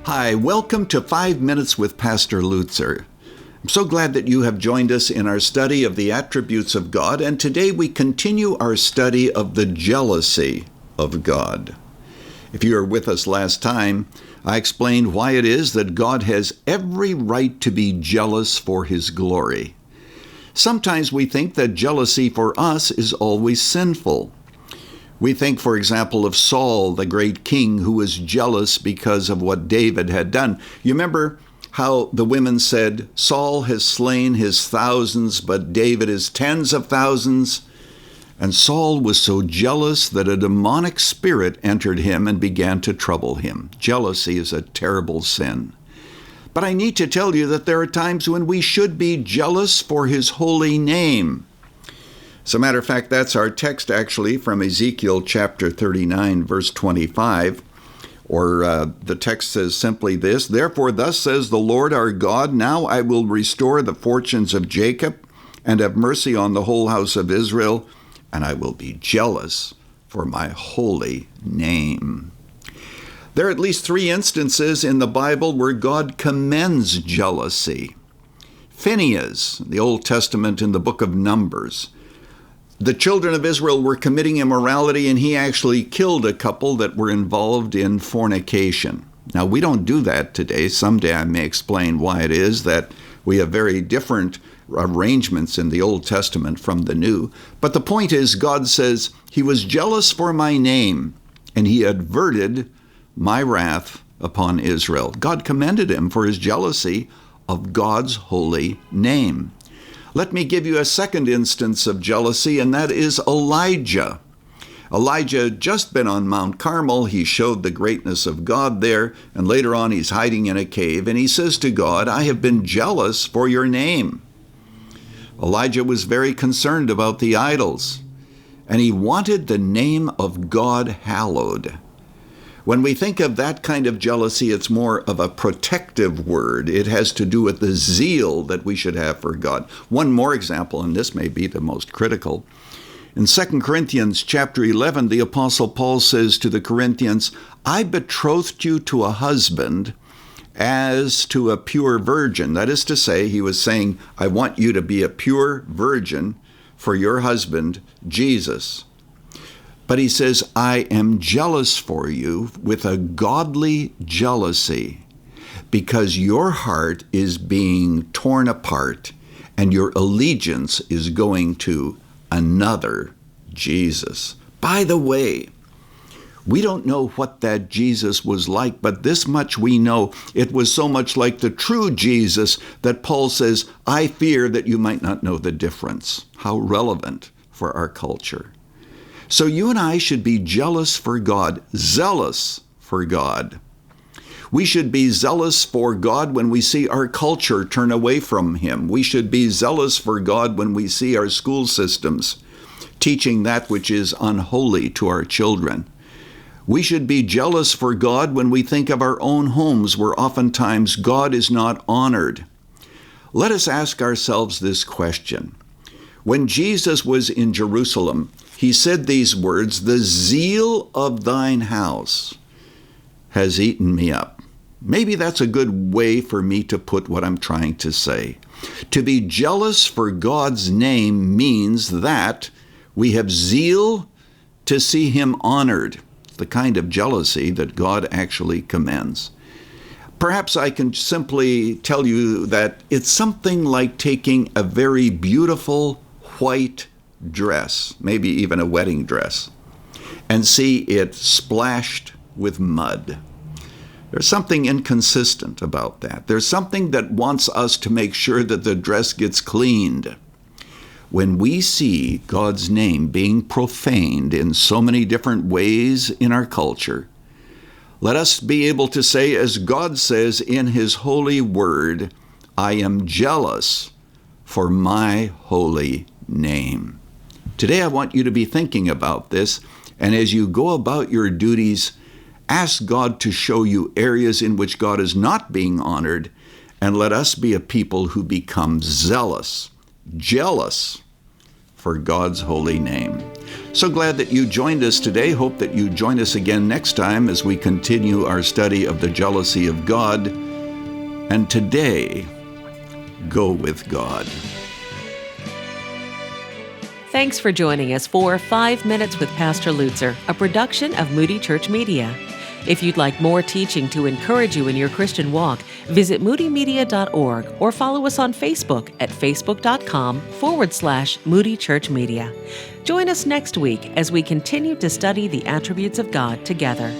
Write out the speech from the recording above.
Hi, welcome to 5 Minutes with Pastor Lutzer. I'm so glad that you have joined us in our study of the attributes of God, and today we continue our study of the jealousy of God. If you were with us last time, I explained why it is that God has every right to be jealous for His glory. Sometimes we think that jealousy for us is always sinful. We think, for example, of Saul, the great king, who was jealous because of what David had done. You remember how the women said, Saul has slain his thousands, but David his tens of thousands? And Saul was so jealous that a demonic spirit entered him and began to trouble him. Jealousy is a terrible sin. But I need to tell you that there are times when we should be jealous for His holy name. As a matter of fact, that's our text actually from Ezekiel chapter 39, verse 25. The text says simply this, Therefore thus says the Lord our God, Now I will restore the fortunes of Jacob and have mercy on the whole house of Israel, and I will be jealous for my holy name. There are at least 3 instances in the Bible where God commends jealousy. Phinehas, the Old Testament in the book of Numbers. The children of Israel were committing immorality, and he actually killed a couple that were involved in fornication. Now, we don't do that today. Someday I may explain why it is that we have very different arrangements in the Old Testament from the New. But the point is, God says, He was jealous for my name, and He averted my wrath upon Israel. God commended him for his jealousy of God's holy name. Let me give you a second instance of jealousy, and that is Elijah. Elijah had just been on Mount Carmel. He showed the greatness of God there, and later on he's hiding in a cave, and he says to God, I have been jealous for your name. Elijah was very concerned about the idols, and he wanted the name of God hallowed. When we think of that kind of jealousy, it's more of a protective word. It has to do with the zeal that we should have for God. One more example, and this may be the most critical. In 2 Corinthians chapter 11, the Apostle Paul says to the Corinthians, I betrothed you to a husband as to a pure virgin. That is to say, he was saying, I want you to be a pure virgin for your husband, Jesus. But he says, I am jealous for you with a godly jealousy because your heart is being torn apart and your allegiance is going to another Jesus. By the way, we don't know what that Jesus was like, but this much we know. It was so much like the true Jesus that Paul says, I fear that you might not know the difference. How relevant for our culture. So you and I should be jealous for God, zealous for God. We should be zealous for God when we see our culture turn away from Him. We should be zealous for God when we see our school systems teaching that which is unholy to our children. We should be jealous for God when we think of our own homes where oftentimes God is not honored. Let us ask ourselves this question. When Jesus was in Jerusalem, He said these words, the zeal of thine house has eaten me up. Maybe that's a good way for me to put what I'm trying to say. To be jealous for God's name means that we have zeal to see Him honored, the kind of jealousy that God actually commends. Perhaps I can simply tell you that it's something like taking a very beautiful white dress, maybe even a wedding dress, and see it splashed with mud. There's something inconsistent about that. There's something that wants us to make sure that the dress gets cleaned. When we see God's name being profaned in so many different ways in our culture, let us be able to say, as God says in His holy word, I am jealous for my holy name. Today I want you to be thinking about this, and as you go about your duties, ask God to show you areas in which God is not being honored, and let us be a people who become zealous, jealous for God's holy name. So glad that you joined us today. Hope that you join us again next time as we continue our study of the jealousy of God. And today, go with God. Thanks for joining us for 5 Minutes with Pastor Lutzer, a production of Moody Church Media. If you'd like more teaching to encourage you in your Christian walk, visit moodymedia.org or follow us on Facebook at facebook.com/Moody Church Media. Join us next week as we continue to study the attributes of God together.